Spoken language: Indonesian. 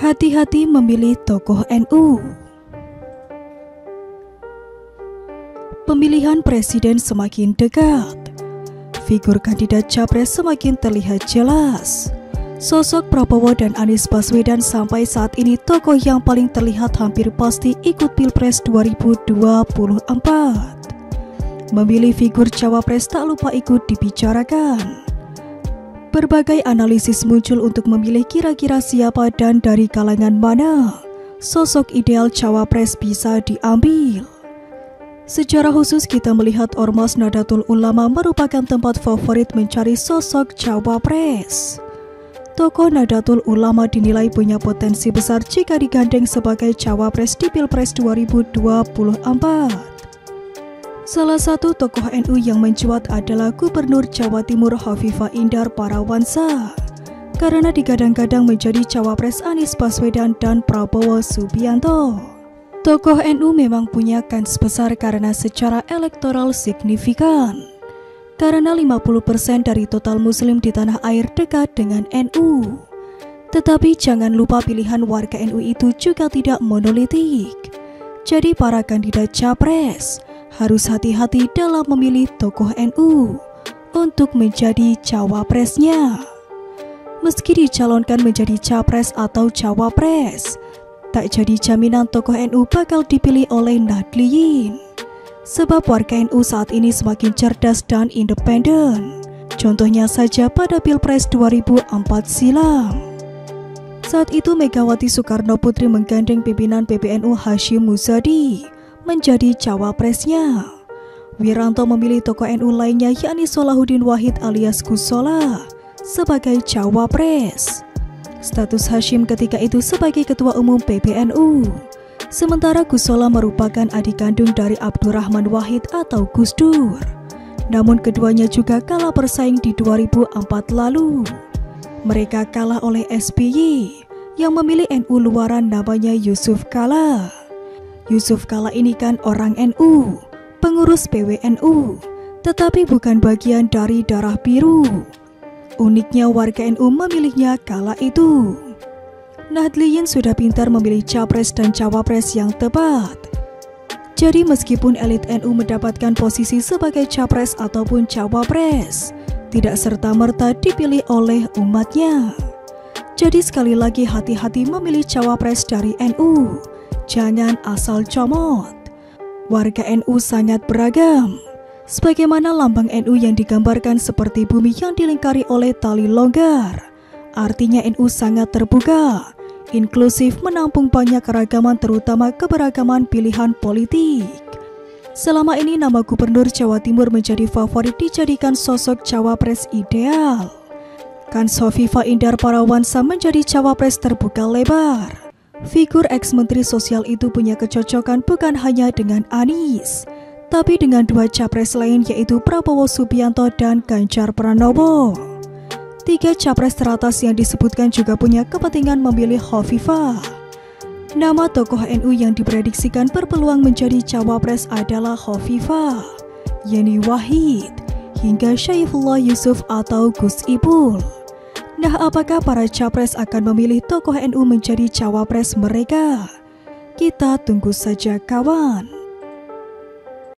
Hati-hati memilih tokoh NU. Pemilihan presiden semakin dekat. Figur kandidat capres semakin terlihat jelas. Sosok Prabowo dan Anies Baswedan sampai saat ini tokoh yang paling terlihat hampir pasti ikut Pilpres 2024. Memilih figur cawapres tak lupa ikut dibicarakan. Berbagai analisis muncul untuk memilih kira-kira siapa dan dari kalangan mana sosok ideal cawapres bisa diambil. Secara khusus kita melihat Ormas Nahdlatul Ulama merupakan tempat favorit mencari sosok cawapres. Tokoh Nahdlatul Ulama dinilai punya potensi besar jika digandeng sebagai cawapres di Pilpres 2024. Salah satu tokoh NU yang mencuat adalah Gubernur Jawa Timur Hovifah Indar Parawansa, karena digadang-gadang menjadi cawapres Anies Baswedan dan Prabowo Subianto. Tokoh NU memang punya kans besar karena secara elektoral signifikan. Karena 50% dari total muslim di tanah air dekat dengan NU. Tetapi jangan lupa pilihan warga NU itu juga tidak monolitik. Jadi para kandidat capres harus hati-hati dalam memilih tokoh NU untuk menjadi cawapresnya. Meski dicalonkan menjadi capres atau cawapres, tak jadi jaminan tokoh NU bakal dipilih oleh Nahdliyin. Sebab warga NU saat ini semakin cerdas dan independen. Contohnya saja pada Pilpres 2004 silam. Saat itu Megawati Soekarno Putri menggandeng pimpinan PBNU Hasyim Muzadi menjadi cawapresnya. Wiranto memilih tokoh NU lainnya yakni Solahuddin Wahid alias Gusola sebagai cawapres. Status Hasyim ketika itu sebagai ketua umum PBNU. Sementara Gusola merupakan adik kandung dari Abdurrahman Wahid atau Gus Dur. Namun keduanya juga kalah bersaing di 2004 lalu. Mereka kalah oleh SBY yang memilih NU luaran namanya Yusuf Kala. Yusuf Kala ini kan orang NU, pengurus PWNU, tetapi bukan bagian dari darah biru. Uniknya warga NU memilihnya kala itu. Nahdliyin sudah pintar memilih capres dan cawapres yang tepat. Jadi meskipun elit NU mendapatkan posisi sebagai capres ataupun cawapres, tidak serta-merta dipilih oleh umatnya. Jadi sekali lagi hati-hati memilih cawapres dari NU. Jangan asal comot. Warga NU sangat beragam. Sebagaimana lambang NU yang digambarkan seperti bumi yang dilingkari oleh tali longgar. Artinya NU sangat terbuka, inklusif, menampung banyak keragaman terutama keberagaman pilihan politik. Selama ini nama Gubernur Jawa Timur menjadi favorit dijadikan sosok cawapres ideal. Kans Hovifah Indar Parawansa menjadi cawapres terbuka lebar. Figur ex-menteri sosial itu punya kecocokan bukan hanya dengan Anies, tapi dengan dua capres lain yaitu Prabowo Subianto dan Ganjar Pranowo. Tiga capres teratas yang disebutkan juga punya kepentingan memilih Hovifah. Nama tokoh NU yang diprediksikan berpeluang menjadi cawapres adalah Hovifah, Yeni Wahid, hingga Syaifullah Yusuf atau Gus Ipul. Nah, apakah para capres akan memilih tokoh NU menjadi cawapres mereka? Kita tunggu saja kawan.